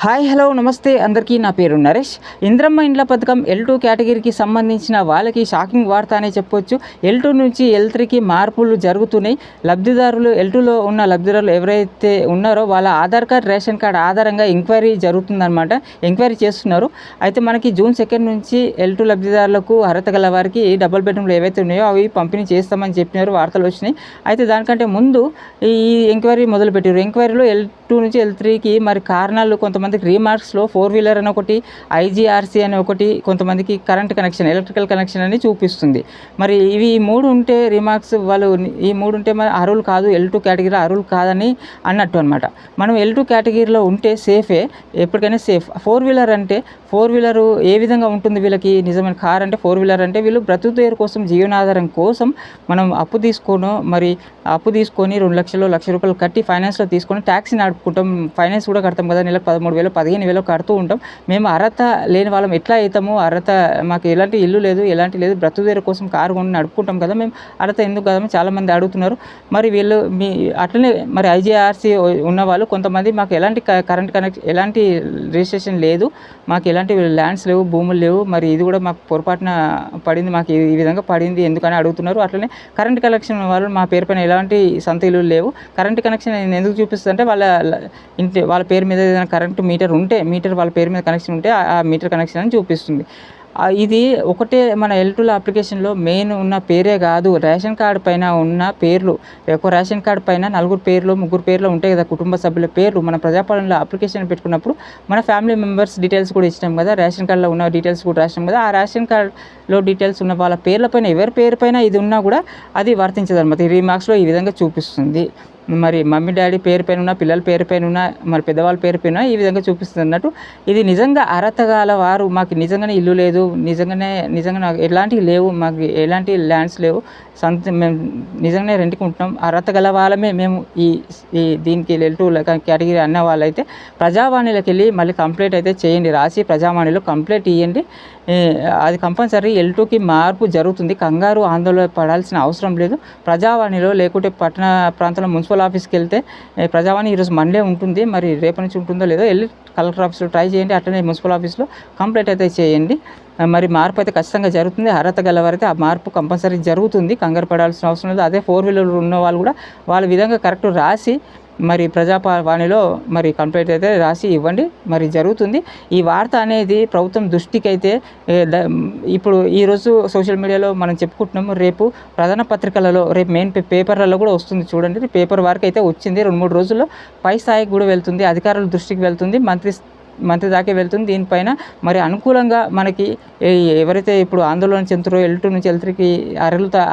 Hi hello నమస్తే అందరికీ. నా పేరు నరేష్. ఇంద్రమ్మ ఇండ్ల పథకం L2 కేటగిరీకి సంబంధించిన వాళ్ళకి షాకింగ్ వార్త అనే చెప్పొచ్చు. L2 నుంచి L3కి మార్పులు జరుగుతున్నాయి. లబ్ధిదారులు L2లో ఉన్న లబ్ధిదారులు ఎవరైతే ఉన్నారో వాళ్ళ ఆధార్ కార్డ్, రేషన్ కార్డ్ ఆధారంగా ఎంక్వైరీ జరుగుతుందన్నమాట. ఎంక్వైరీ చేస్తున్నారు. అయితే మనకి జూన్ 2 నుంచి L2 లబ్ధిదారులకు అర్హత గల వారికి డబుల్ బెడ్రూమ్లు ఏవైతే ఉన్నాయో అవి పంపిణీ చేస్తామని చెప్పినారు, వార్తలు వచ్చినాయి. అయితే దానికంటే ముందు ఈ ఎంక్వైరీ మొదలుపెట్టారు. ఎంక్వైరీలో L2 నుంచి L3కి మరి కారణాలు, కొంతమందికి రీమార్క్స్లో 4 వీలర్ అని ఒకటి, IGRC అని ఒకటి, కొంతమందికి కరెంట్ కనెక్షన్, ఎలక్ట్రికల్ కనెక్షన్ అని చూపిస్తుంది. మరి ఇవి 3 ఉంటే రీమార్క్స్ వాళ్ళు ఈ 3 ఉంటే మరి అర్హులు కాదు, L2 కేటగిరీలో అర్హులు కాదని అన్నట్టు అనమాట. మనం L2 కేటగిరీలో ఉంటే సేఫే, ఎప్పటికైనా సేఫ్. 4 వీలర్ అంటే 4 వీలరు ఏ విధంగా ఉంటుంది వీళ్ళకి? నిజమైన కార్ అంటే 4 వీలర్ అంటే వీళ్ళు బ్రతుకుదేరు కోసం, జీవనాధారం కోసం మనం అప్పు తీసుకొని 2 లక్షలు, ₹1,00,000 కట్టి ఫైనాన్స్లో తీసుకొని ట్యాక్సీ నడుపుకుంటాం. ఫైనాన్స్ కూడా కడతాం కదా, నెలకు 13,000, 15,000 కడుతూ ఉంటాం. మేము అర్హత లేని వాళ్ళం ఎట్లా అవుతాము? అర్హత మాకు ఎలాంటి ఇల్లు లేదు, ఎలాంటి లేదు, బ్రతుకుదేరు కోసం కారు కొని నడుపుకుంటాం కదా, మేము అర్హత ఎందుకు కదమని చాలామంది అడుగుతున్నారు. మరి వీళ్ళు అట్లనే మరి IGRC ఉన్నవాళ్ళు కొంతమంది మాకు ఎలాంటి కరెంట్ కనెక్షన్, ఎలాంటి రిజిస్ట్రేషన్ లేదు, మాకు ఎలాంటి ల్యాండ్స్ లేవు, భూములు లేవు, మరి ఇది కూడా మాకు పొరపాటున పడింది, మాకు ఈ విధంగా పడింది ఎందుకని అడుగుతున్నారు. అట్లనే కరెంట్ కనెక్షన్ వాళ్ళు మా పేరు పైన ఎలాంటి సొంత ఇల్లు లేవు. కరెంట్ కనెక్షన్ ఎందుకు చూపిస్తుంది అంటే వాళ్ళ పేరు మీద ఏదైనా కరెంట్ మీటర్ వాళ్ళ పేరు మీద కనెక్షన్ ఉంటే ఆ మీటర్ కనెక్షన్ అని చూపిస్తుంది. ఇది ఒకటే మన L2లో అప్లికేషన్లో మెయిన్ ఉన్న పేరే కాదు, రేషన్ కార్డు పైన ఉన్న పేర్లు. ఒక రేషన్ కార్డు పైన 4 పేర్లు, 3 పేర్లు ఉంటాయి కదా, కుటుంబ సభ్యుల పేర్లు. మన ప్రజాపాలనలో అప్లికేషన్ పెట్టుకున్నప్పుడు మన ఫ్యామిలీ మెంబర్స్ డీటెయిల్స్ కూడా ఇచ్చినాం కదా, రేషన్ కార్డులో ఉన్న డీటెయిల్స్ కూడా రాసినాం కదా. ఆ రేషన్ కార్డులో డీటెయిల్స్ ఉన్న వాళ్ళ పేర్ల పైన, ఎవరి పేరు పైన ఇది ఉన్నా కూడా అది వర్తించదు అనమాట. ఈ రీమార్క్స్లో ఈ విధంగా చూపిస్తుంది. మరి మమ్మీ డాడీ పేరు పైన ఉన్న, పిల్లల పేరు పైన ఉన్న, మరి పెద్దవాళ్ళ పేరు పైన ఈ విధంగా చూపిస్తుంది అన్నట్టు. ఇది నిజంగా అర్హత గల వారు, మాకు నిజంగానే ఇల్లు లేదు, నిజంగా నాకు ఎలాంటివి లేవు, మాకు ఎలాంటి ల్యాండ్స్ లేవు, మేము నిజంగానే రెంట్కి ఉంటున్నాం, అర్హత గల వాళ్ళమే మేము ఈ దీనికి L2 కేటగిరీ అన్న వాళ్ళైతే ప్రజావాణిలోకి వెళ్ళి మళ్ళీ కంప్లైంట్ అయితే చేయండి, రాసి ప్రజావాణిలో కంప్లైంట్ ఇవ్వండి. అది కంపల్సరీ L2కి మార్పు జరుగుతుంది. కంగారు ఆందోళన పడాల్సిన అవసరం లేదు. ప్రజావాణిలో లేకుంటే పట్టణ ప్రాంతంలో మున్సిపల్ ఆఫీస్కి వెళ్తే ప్రజావాణి ఈరోజు మండే ఉంటుంది, మరి రేపటి నుంచి ఉంటుందో లేదో వెళ్ళి కలెక్టర్ ఆఫీస్లో ట్రై చేయండి. అట్లనే మున్సిపల్ ఆఫీస్లో కంప్లైంట్ అయితే చేయండి. మరి మార్పు అయితే ఖచ్చితంగా జరుగుతుంది. అర్హత గలవారైతే ఆ మార్పు కంపల్సరీ జరుగుతుంది, కంగారు పడాల్సిన అవసరం లేదు. అదే 4 వీలర్ ఉన్న వాళ్ళు కూడా వాళ్ళ విధంగా కరెక్ట్ రాసి మరి ప్రజావాణిలో మరి కంప్లైంట్ అయితే రాసి ఇవ్వండి, మరి జరుగుతుంది. ఈ వార్త అనేది ప్రభుత్వం దృష్టికి అయితే ఇప్పుడు ఈరోజు సోషల్ మీడియాలో మనం చెప్పుకుంటున్నాము, రేపు ప్రధాన పత్రికలలో, రేపు మెయిన్ పేపర్లలో కూడా వస్తుంది చూడండి. పేపర్ వరకు అయితే వచ్చింది, 2-3 రోజుల్లో పై స్థాయికి కూడా వెళ్తుంది, అధికారుల దృష్టికి వెళ్తుంది, మంత్రి దాకా వెళ్తుంది. దీనిపైన మరి అనుకూలంగా మనకి ఎవరైతే ఇప్పుడు ఆందోళన చెందుతారో L2 నుంచి L3కి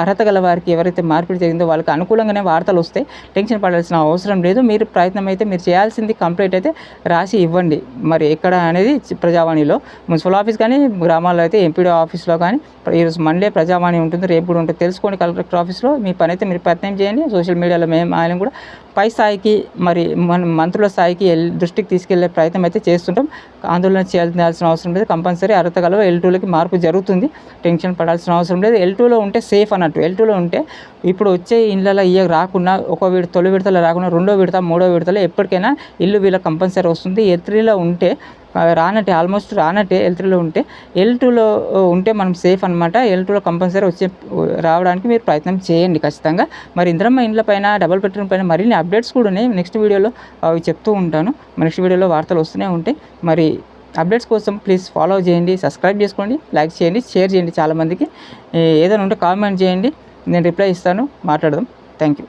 అర్హత గల వారికి ఎవరైతే మార్పిడి జరిగిందో వాళ్ళకి అనుకూలంగానే వార్తలు వస్తాయి. టెన్షన్ పడాల్సిన అవసరం లేదు. మీరు ప్రయత్నం అయితే మీరు చేయాల్సింది కంప్లైంట్ అయితే రాసి ఇవ్వండి. మరి ఎక్కడ అనేది ప్రజావాణిలో, మున్సిపల్ ఆఫీస్ కానీ, గ్రామాల్లో అయితే ఎంపీడీ ఆఫీస్లో కానీ. ఈరోజు మండే ప్రజావాణి ఉంటుంది, రేపు కూడా ఉంటుంది, తెలుసుకోండి. కలెక్టర్ ఆఫీస్లో మీ పని అయితే మీరు ప్రయత్నం చేయండి. సోషల్ మీడియాలో మేము ఆయన కూడా పై స్థాయికి, మరి మన మంత్రుల స్థాయికి దృష్టికి తీసుకెళ్లే ప్రయత్నం అయితే చేస్తుంటాం. ఆందోళన చేయాల్సిన అవసరం లేదు. కంపల్సరీ అర్హత గల L2లోకి మార్పు జరుగుతుంది, టెన్షన్ పడాల్సిన అవసరం లేదు. L2లో ఉంటే సేఫ్ అన్నట్టు. L2లో ఉంటే ఇప్పుడు వచ్చే ఇళ్ళలో రాకుండా, తొలి విడతలో రాకుండా, 2వ విడత, 3వ విడతలో ఎప్పటికైనా ఇల్లు వీళ్ళకి కంపల్సరీ వస్తుంది. L3లో ఉంటే ఆల్మోస్ట్ రానట్టే. L3లో ఉంటే, L2లో ఉంటే మనం సేఫ్ అనమాట. L2లో కంపల్సరీ రావడానికి మీరు ప్రయత్నం చేయండి ఖచ్చితంగా. మరి ఇంద్రమ్మ ఇండ్ల పైన, డబుల్ బెడ్రూమ్ పైన మరిన్ని అప్డేట్స్ కూడా ఉన్నాయి. నెక్స్ట్ వీడియోలో అవి చెప్తూ ఉంటాను. నెక్స్ట్ వీడియోలో వార్తలు వస్తూనే ఉంటాయి. మరి అప్డేట్స్ కోసం ప్లీజ్ ఫాలో చేయండి, సబ్స్క్రైబ్ చేసుకోండి, లైక్ చేయండి, షేర్ చేయండి. చాలామందికి ఏదైనా ఉంటే కామెంట్ చేయండి, నేను రిప్లై ఇస్తాను, మాట్లాడదాం. Thank you.